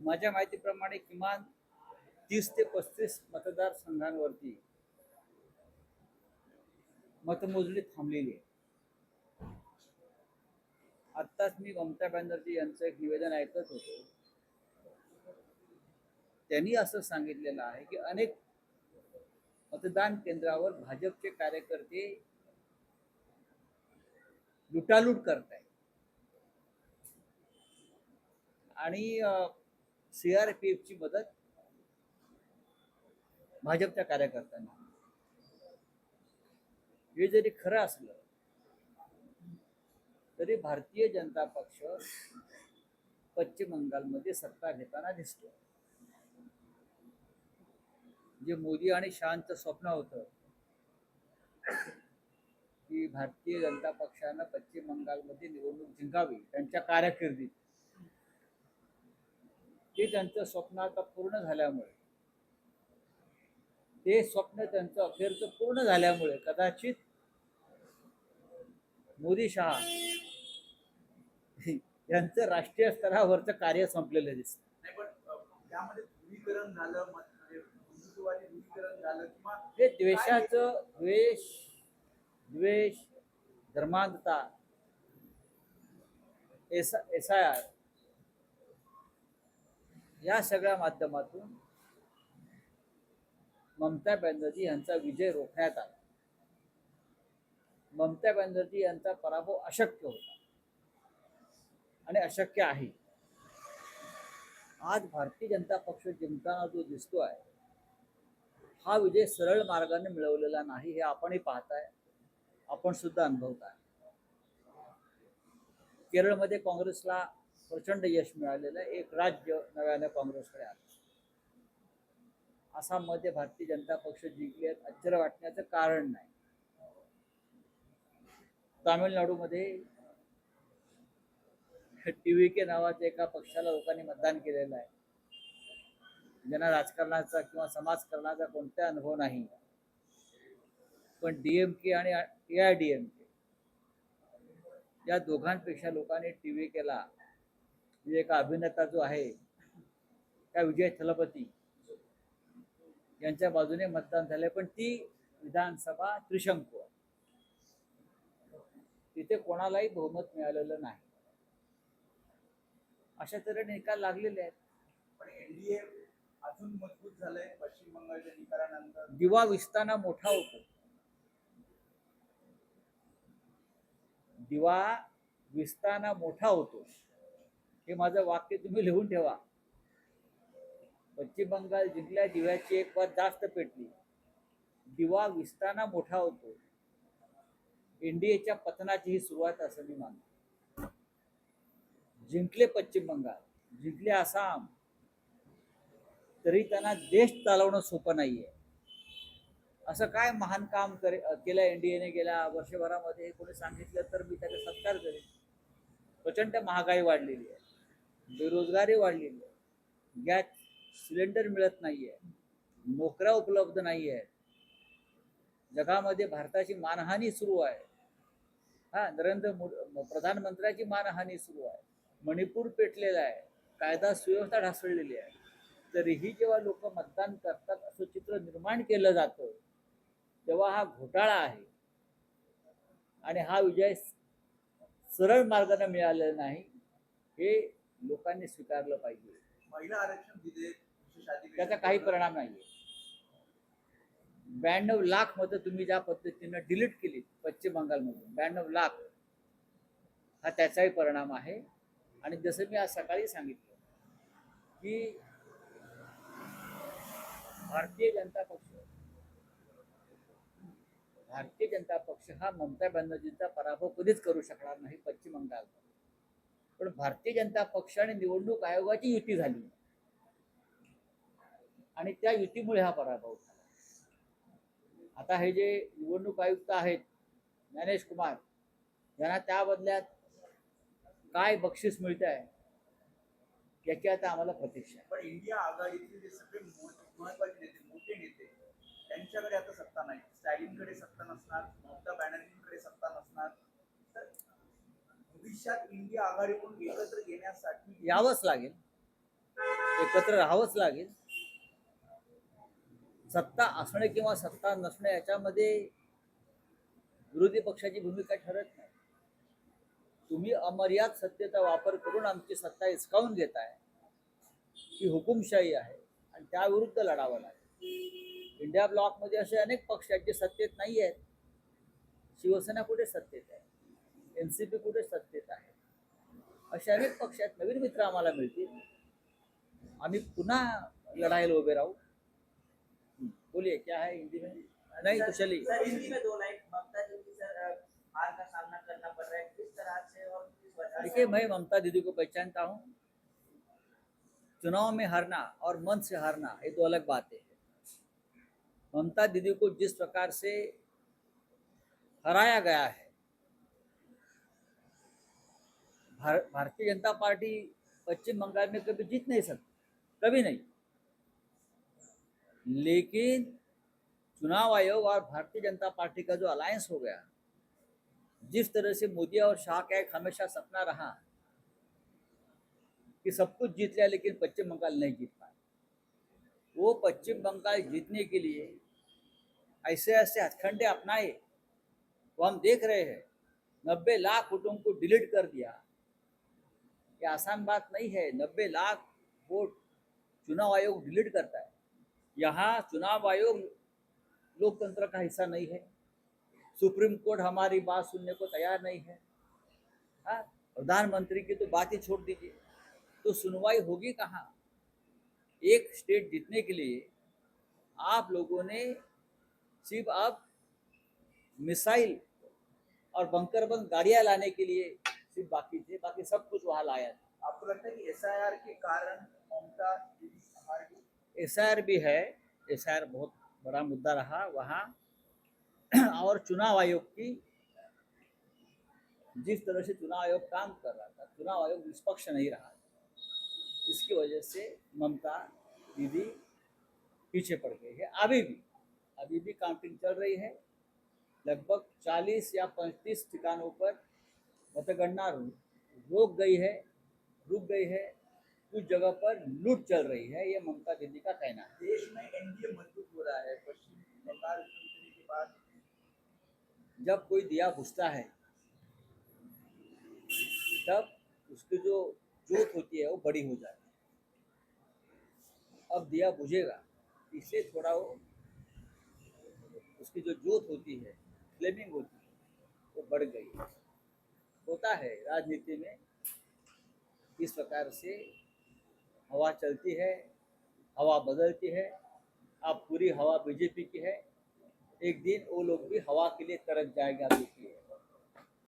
माझ्या माहितीप्रमाणे किमान 30 ते 35 मतदारसंघांवरती मतमोजणी थांबलेली आहे. आत्ताच मी ममता बॅनर्जी यांचं एक निवेदन ऐकत होतो. त्यांनी असं सांगितलेलं आहे की अनेक मतदान केंद्रावर भाजपचे कार्यकर्ते लुटालूट करत आहेत आणि CRPFची मदत भाजपच्या कार्यकर्त्यांना. हे जरी खरं असलं तरी भारतीय जनता पक्ष पश्चिम बंगालमध्ये सत्ता घेताना दिसतो. जे मोदी आणि शहांचं स्वप्न होतं की भारतीय जनता पक्षानं पश्चिम बंगालमध्ये निवडणूक जिंकावी त्यांच्या कारकिर्दीत, ते त्यांचं स्वप्न आता पूर्ण झाल्यामुळे, ते स्वप्न त्यांचं अखेरचं पूर्ण झाल्यामुळे कदाचित मोदी शहा यांचं राष्ट्रीय स्तरावरचं कार्य संपलेलं दिसतं. नाही पण त्यामध्ये ध्रुवीकरण झालं, म्हणजे हिंदुत्ववादी ध्रुवीकरण झालं किंवा हे द्वेषाचं द्वेष, धर्मांधता, SIR या सगळ्या माध्यमातून ममता बॅनर्जी यांचा विजय रोखण्यात आला. ममता बॅनर्जी यांचा पराभव अशक्य होता आणि अशक्य आहे. आज भारतीय जनता पक्ष जिंकताना जो दिसतोय, हा विजय सरळ मार्गाने मिळवलेला नाही. हे आपणही पाहताय, आपण सुद्धा अनुभवताय. केरळमध्ये काँग्रेसला प्रचंड यश मिळालेलं आहे. एक राज्य नव्याने काँग्रेसकडे आलं. आसाममध्ये भारतीय जनता पक्ष जिंकले आहेत, आश्चर्य वाटण्याचं कारण नाही. तामिळनाडूमध्ये TVK नावाच्या एका पक्षाला लोकांनी मतदान केलेलं आहे, ज्यांना राजकारणाचा किंवा समाजकारणाचा कोणता अनुभव नाही. पण DMK आणि AIADMK या दोघांपेक्षा लोकांनी TVKला, म्हणजे एका अभिनेता जो आहे त्या विजय थलपती यांच्या बाजूने मतदान झाले. पण ती विधानसभा त्रिशंकू आहे, तिथे कोणालाही बहुमत मिळालेलं नाही. अशा तऱ्हेने निकाल लागलेले आहेत. पण NDA अजून मजबूत झालंय पश्चिम बंगालच्या निकालानंतर. दिवा विस्ताना मोठा होतो. दिवा विस्ताना मोठा होतो, हे माझं वाक्य तुम्ही लिहून ठेवा. पश्चिम बंगाल जिंकल्या, दिव्याची एक वात जास्त पेटली. दिवा विस्ताना मोठा होतो. NDAच्या पतनाची ही सुरुवात असं मी मानतो. जिंकले पश्चिम बंगाल, जिंकले आसाम, तरी त्यांना देश चालवणं सोपं नाहीये. असं काय महान काम केलं NDAने गेल्या वर्षभरामध्ये, कोणी सांगितलं तर मी त्याचा सत्कार करेन. प्रचंड महागाई वाढलेली आहे, बेरोजगारी वाढलेली आहे, गॅस सिलेंडर मिळत नाहीये, नोकऱ्या उपलब्ध नाही आहेत, जगामध्ये भारताची मानहानी सुरू आहे. प्रधानमंत्र्याची मानहानी सुरू आहे, मणिपूर पेटलेला आहे, कायदा सुव्यवस्था ढासळलेली आहे. तरीही जेव्हा लोक मतदान करतात असं चित्र निर्माण केलं जातं, तेव्हा हा घोटाळा आहे आणि हा विजय सरळ मार्गाने मिळालेला नाही, हे लोकांनी स्वीकारलं पाहिजे. महिला आरक्षण दिले, त्याचा काही परिणाम नाहीये. 92 लाख मतं तुम्ही ज्या पद्धतीनं डिलीट केली पश्चिम बंगालमधून, 92 लाख, हा त्याचाही परिणाम आहे. आणि जसं मी आज सकाळी सांगितलं की भारतीय जनता पक्ष हा ममता बॅनर्जींचा पराभव कधीच करू शकणार नाही पश्चिम बंगाल. पण भारतीय जनता पक्ष आणि निवडणूक आयोगाची युती झाली आणि त्या युतीमुळे हा पराभव झाला. आता हे जे निवडणूक आयुक्त आहेत ज्ञानेश कुमार, यांना त्या बदल्यात काय बक्षीस मिळत आहे याची आता आम्हाला प्रतीक्षा आहे. पण इंडिया आघाडीतले जे सगळे महत्वाचे नेते, मोठे नेते, त्यांच्याकडे आता सत्ता नाही. स्टॅलिनकडे सत्ता नसणार, ममता बॅनर्जींकडे सत्ता नसणार. तर भविष्यात इंडिया आघाडीकडून एकत्र येण्यासाठी यावंच लागेल. एकत्र राहावंच लागेल. सत्ता असणे किंवा सत्ता नसणे याच्यामध्ये विरोधी पक्षाची भूमिका ठरत नाही. तुम्ही अमर्याद सत्तेचा वापर करून आमची सत्ता हिसकावून घेताय, ही हुकुमशाही आहे आणि त्याविरुद्ध लढावं लागेल. इंडिया ब्लॉकमध्ये असे अनेक पक्ष आहेत जे सत्तेत नाही आहेत. शिवसेना कुठे सत्तेत आहे, एनसीपी कुठे सत्तेत आहे, असे अनेक पक्ष आहेत. नवीन मित्र आम्हाला मिळतील, आम्ही पुन्हा लढाईला उभे राहू. बोलिए क्या है हिंदी में? नहीं तो चलिए. सर हिंदी में दो लाइन ममता जी की सर हार का सामना करना पड़ रहा है किस तरह से और किस वजह से? देखिए, मैं ममता दीदी को पहचानता हूँ. चुनाव में हारना और मन से हारना ये दो अलग बातें हैं. ममता दीदी को जिस प्रकार से हराया गया है, भारतीय जनता पार्टी पश्चिम बंगाल में कभी जीत नहीं सकती, कभी नहीं. लेकिन चुनाव आयोग और भारतीय जनता पार्टी का जो अलायंस हो गया, जिस तरह से मोदी और शाह का एक हमेशा सपना रहा कि सब कुछ जीत लिया लेकिन पश्चिम बंगाल नहीं जीत पाए, वो पश्चिम बंगाल जीतने के लिए ऐसे ऐसे हथकंडे अपनाए वो हम देख रहे हैं. 90 लाख वोटों को डिलीट कर दिया. ये आसान बात नहीं है. 90 लाख वोट चुनाव आयोग डिलीट करता है. यहाँ चुनाव आयोग लोकतंत्र का हिस्सा नहीं है. सुप्रीम कोर्ट हमारी बात सुनने को तैयार नहीं है. हाँ, प्रधानमंत्री की तो बात ही छोड़ दीजिए, तो सुनवाई होगी कहाँ? एक स्टेट जीतने के लिए आप लोगों ने सिर्फ अब मिसाइल और बंकरबंद गाड़ियां लाने के लिए सिर्फ बाकी थे, बाकी सब कुछ वहां लाया था. आपको लगता है कि एसआईआर के कारण ममता दीदी हार गई? एसआईआर भी है. एसआईआर बहुत बड़ा मुद्दा रहा वहाँ. और चुनाव आयोग की जिस तरह से चुनाव आयोग काम कर रहा था, चुनाव आयोग निष्पक्ष नहीं रहा, इसकी वजह से ममता दीदी पीछे पड़ गई है. अभी भी काउंटिंग चल रही है. लगभग 40 या 35 ठिकानों पर मतगणना रुक गई है. कुछ जगह पर लूट चल रही है, ये ममता दीदी का कहना है. देश में एनडीए मजबूत हो रहा है पश्चिम बंगाल चुनने के बाद. जब कोई दिया बुझता है तब उसकी जो जोत होती है वो बड़ी हो जाती है. अब दिया बुझेगा, इसलिए थोड़ा वो उसकी जो जोत होती है, फ्लेमिंग होती है, वो बढ़ गई है. होता है राजनीति में इस प्रकार से हवा चलती है, हवा बदलती है. अब पूरी हवा बीजेपी की है, एक दिन वो लोग भी हवा के लिए तरस जाएगा. देखिए.